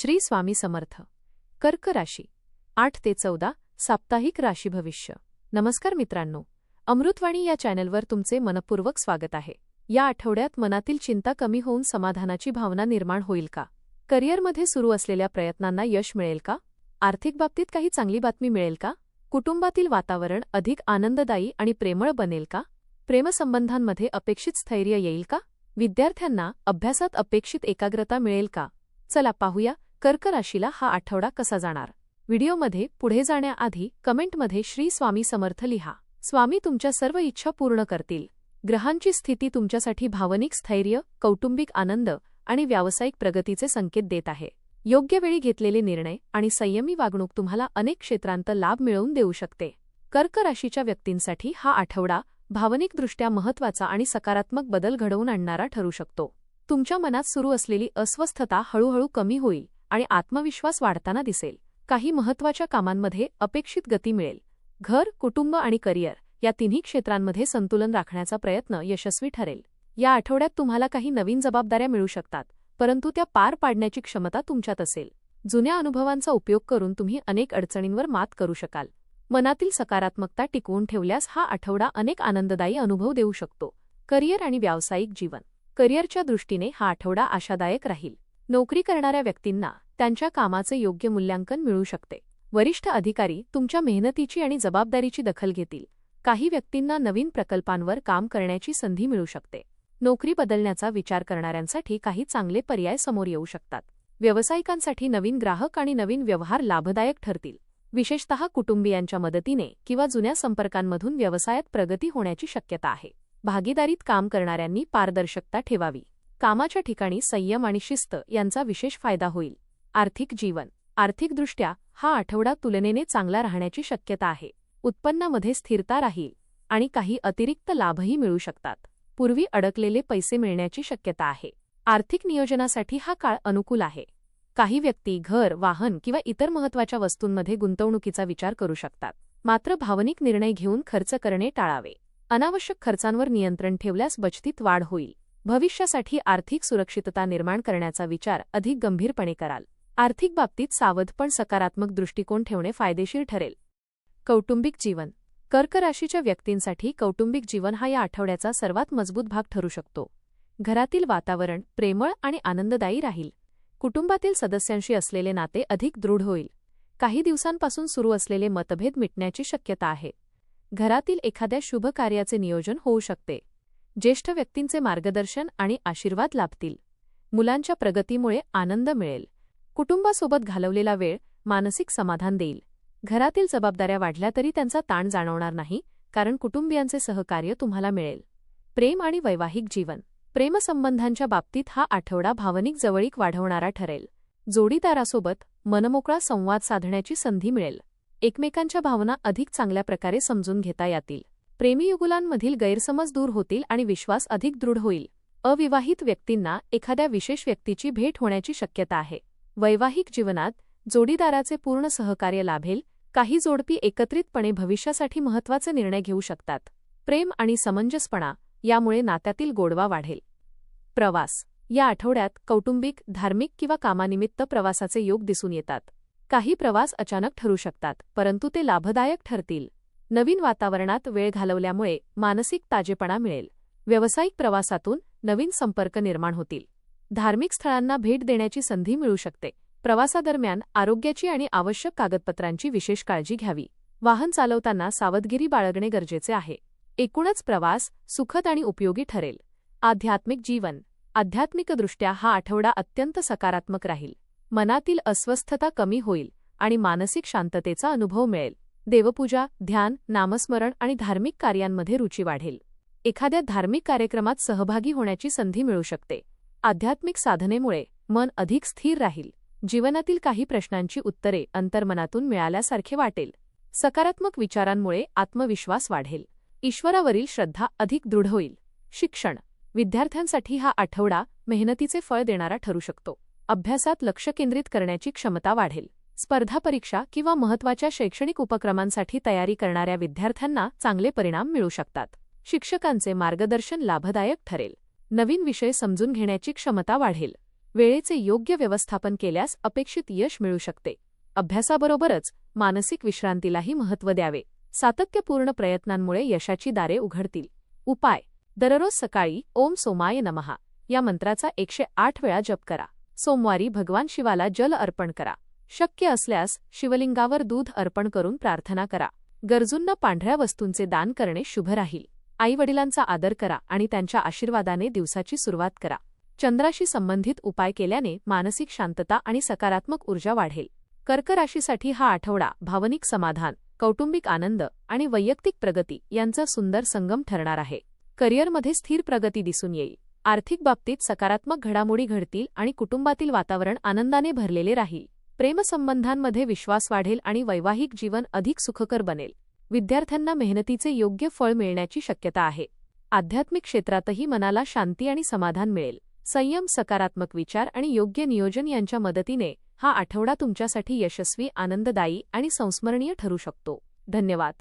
श्री स्वामी समर्थ. कर्क राशी 8 ते 14 साप्ताहिक राशी भविष्य. नमस्कार मित्रांनो, अमृतवाणी या चॅनलवर तुमचे मनपूर्वक स्वागत आहे. या आठवड्यात मनातील चिंता कमी होऊन समाधानाची भावना निर्माण होईल का? करिअरमध्ये सुरू असलेल्या प्रयत्नांना यश मिळेल का? आर्थिक बाबतीत काही चांगली बातमी मिळेल का? कुटुंबातील वातावरण अधिक आनंददायी आणि प्रेमळ बनेल का? प्रेमसंबंधांमध्ये अपेक्षित स्थैर्य येईल का? विद्यार्थ्यांना अभ्यासात अपेक्षित एकाग्रता मिळेल का? चला पाहूया कर्क राशीला हा आठवडा कसा जाणार. व्हिडिओमध्ये पुढे जाण्याआधी कमेंटमध्ये श्री स्वामी समर्थ लिहा. स्वामी तुमच्या सर्व इच्छा पूर्ण करतील. ग्रहांची स्थिती तुमच्यासाठी भावनिक स्थैर्य, कौटुंबिक आनंद आणि व्यावसायिक प्रगतीचे संकेत देत आहे. योग्य वेळी घेतलेले निर्णय आणि संयमी वागणूक तुम्हाला अनेक क्षेत्रांत लाभ मिळवून देऊ शकते. कर्क राशीच्या व्यक्तींसाठी हा आठवडा भावनिकदृष्ट्या महत्त्वाचा आणि सकारात्मक बदल घडवून आणणारा ठरू शकतो. तुमच्या मनात सुरू असलेली अस्वस्थता हळूहळू कमी होईल आणि आत्मविश्वास वाढताना दिसेल. काही महत्त्वाच्या कामांमध्ये अपेक्षित गती मिळेल. घर, कुटुंब आणि करिअर या तिन्ही क्षेत्रांमध्ये संतुलन राखण्याचा प्रयत्न यशस्वी ठरेल. या आठवड्यात तुम्हाला काही नवीन जबाबदाऱ्या मिळू शकतात, परंतु त्या पार पाडण्याची क्षमता तुमच्यात असेल. जुन्या अनुभवांचा उपयोग करून तुम्ही अनेक अडचणींवर मात करू शकाल. मनातील सकारात्मकता टिकवून ठेवल्यास हा आठवडा अनेक आनंददायी अनुभव देऊ शकतो. करिअर आणि व्यावसायिक जीवन. करिअरच्या दृष्टीने हा आठवडा आशादायक राहील. नोकरी करणाऱ्या व्यक्तींना त्यांच्या कामाचे योग्य मूल्यांकन मिळू शकते. वरिष्ठ अधिकारी तुमच्या मेहनतीची आणि जबाबदारीची दखल घेतील. काही व्यक्तींना नवीन प्रकल्पांवर काम करण्याची संधी मिळू शकते. नोकरी बदलण्याचा विचार करणाऱ्यांसाठी काही चांगले पर्याय समोर येऊ शकतात. व्यावसायिकांसाठी नवीन ग्राहक आणि नवीन व्यवहार लाभदायक ठरतील. विशेषतः कुटुंबियांच्या मदतीने किंवा जुन्या संपर्कांमधून व्यवसायात प्रगती होण्याची शक्यता आहे. भागीदारीत काम करणाऱ्यांनी पारदर्शकता ठेवावी. कामाच्या ठिकाणी संयम आणि शिस्त यांचा विशेष फायदा होईल. आर्थिक जीवन. आर्थिकदृष्ट्या हा आठवडा तुलनेने चांगला राहण्याची शक्यता आहे. उत्पन्नामध्ये स्थिरता राहील आणि काही अतिरिक्त लाभही मिळू शकतात. पूर्वी अडकलेले पैसे मिळण्याची शक्यता आहे. आर्थिक नियोजनासाठी हा काळ अनुकूल आहे. काही व्यक्ती घर, वाहन किंवा इतर महत्त्वाच्या वस्तूंमध्ये गुंतवणुकीचा विचार करू शकतात. मात्र भावनिक निर्णय घेऊन खर्च करणे टाळावे. अनावश्यक खर्चांवर नियंत्रण ठेवल्यास बचतीत वाढ होईल. भविष्यासाठी आर्थिक सुरक्षितता निर्माण करण्याचा विचार अधिक गंभीरपणे कराल. आर्थिक बाबतीत सावध पण सकारात्मक दृष्टिकोन ठेवणे फायदेशीर ठरेल. कौटुंबिक जीवन. कर्क राशीच्या व्यक्तींसाठी कौटुंबिक जीवन हा या आठवड्याचा सर्वात मजबूत भाग ठरू शकतो. घरातील वातावरण प्रेमळ आणि आनंददायी राहील. कुटुंबातील सदस्यांशी असलेले नाते अधिक दृढ होईल. काही दिवसांपासून सुरू असलेले मतभेद मिटण्याची शक्यता आहे. घरातील एखाद्या शुभ कार्याचे नियोजन होऊ शकते. ज्येष्ठ व्यक्तींचे मार्गदर्शन आणि आशीर्वाद लाभतील. मुलांच्या प्रगतीमुळे आनंद मिळेल. कुटुंबासोबत घालवलेला वेळ मानसिक समाधान देईल. घरातील जबाबदाऱ्या वाढल्या तरी त्यांचा ताण जाणवणार नाही, कारण कुटुंबियांचे सहकार्य तुम्हाला मिळेल. प्रेम आणि वैवाहिक जीवन. प्रेमसंबंधांच्या बाबतीत हा आठवडा भावनिक जवळीक वाढवणारा ठरेल. जोडीदारासोबत मनमोकळा संवाद साधण्याची संधी मिळेल. एकमेकांच्या भावना अधिक चांगल्या प्रकारे समजून घेता येतील. प्रेमीयुगुलांमधील गैरसमज दूर होतील आणि विश्वास अधिक दृढ होईल. अविवाहित व्यक्तींना एखाद्या विशेष व्यक्तीची भेट होण्याची शक्यता आहे. वैवाहिक जीवनात जोडीदाराचे पूर्ण सहकार्य लाभेल. काही जोडपी एकत्रितपणे भविष्यासाठी महत्त्वाचे निर्णय घेऊ शकतात. प्रेम आणि समंजसपणा यामुळे नात्यातील गोडवा वाढेल. प्रवास. या आठवड्यात कौटुंबिक, धार्मिक किंवा कामानिमित्त प्रवासाचे योग दिसून येतात. काही प्रवास अचानक ठरू शकतात, परंतु ते लाभदायक ठरतील. नवीन वातावरणात वेळ घालवल्यामुळे मानसिक ताजेपणा मिळेल. व्यावसायिक प्रवासातून नवीन संपर्क निर्माण होतील. धार्मिक स्थळांना भेट देण्याची संधी मिळू शकते. प्रवासादरम्यान आरोग्याची आणि आवश्यक कागदपत्रांची विशेष काळजी घ्यावी. वाहन चालवताना सावधगिरी बाळगणे गरजेचे आहे. एकूणच प्रवास सुखद आणि उपयोगी ठरेल. आध्यात्मिक जीवन. आध्यात्मिकदृष्ट्या हा आठवडा अत्यंत सकारात्मक राहील. मनातील अस्वस्थता कमी होईल आणि मानसिक शांततेचा अनुभव मिळेल. देवपूजा, ध्यान, नामस्मरण आणि धार्मिक कार्यांमध्ये रुची वाढेल. एखाद्या धार्मिक कार्यक्रमात सहभागी होण्याची संधी मिळू शकते. आध्यात्मिक साधनेमुळे मन अधिक स्थिर राहील. जीवनातील काही प्रश्नांची उत्तरे अंतर्मनातून मिळाल्यासारखे वाटेल. सकारात्मक विचारांमुळे आत्मविश्वास वाढेल. ईश्वरावरील श्रद्धा अधिक दृढ होईल. शिक्षण. विद्यार्थ्यांसाठी हा आठवडा मेहनतीचे फळ देणारा ठरू शकतो. अभ्यासात लक्ष केंद्रित करण्याची क्षमता वाढेल. स्पर्धा परीक्षा किंवा महत्त्वाच्या शैक्षणिक उपक्रमांसाठी तयारी करणाऱ्या विद्यार्थ्यांना चांगले परिणाम मिळू शकतात. शिक्षकांचे मार्गदर्शन लाभदायक ठरेल. नवीन विषय समजून घेण्याची क्षमता वाढेल. वेळेचे योग्य व्यवस्थापन केल्यास अपेक्षित यश मिळू शकते. अभ्यासाबरोबरच मानसिक विश्रांतीलाही महत्त्व द्यावे. सातत्यपूर्ण प्रयत्नांमुळे यशाची दारे उघडतील. उपाय: दररोज सकाळी ओम सोमाय नमः या मंत्राचा 108 वेळा जप करा. सोमवारी भगवान शिवाला जल अर्पण करा. शक्य असल्यास शिवलिंगावर दूध अर्पण करून प्रार्थना करा. गरजूंना पांढऱ्या वस्तूंचे दान करणे शुभ राहील. आईवडिलांचा आदर करा आणि त्यांच्या आशीर्वादाने दिवसाची सुरुवात करा. चंद्राशी संबंधित उपाय केल्याने मानसिक शांतता आणि सकारात्मक ऊर्जा वाढेल. कर्क राशीसाठी हा आठवडा भावनिक समाधान, कौटुंबिक आनंद आणि वैयक्तिक प्रगती यांचा सुंदर संगम ठरणार आहे. करिअरमध्ये स्थिर प्रगती दिसून येईल. आर्थिक बाबतीत सकारात्मक घडामोडी घडतील आणि कुटुंबातील वातावरण आनंदाने भरलेले राहील. प्रेमसंबंधांमध्ये विश्वास वाढेल आणि वैवाहिक जीवन अधिक सुखकर बनेल. विद्यार्थ्यांना मेहनतीचे योग्य फळ मिळण्याची शक्यता आहे. आध्यात्मिक क्षेत्रातही मनाला शांती आणि समाधान मिळेल. संयम, सकारात्मक विचार आणि योग्य नियोजन यांच्या मदतीने हा आठवडा तुमच्यासाठी यशस्वी, आनंददायी आणि संस्मरणीय ठरू शकतो. धन्यवाद.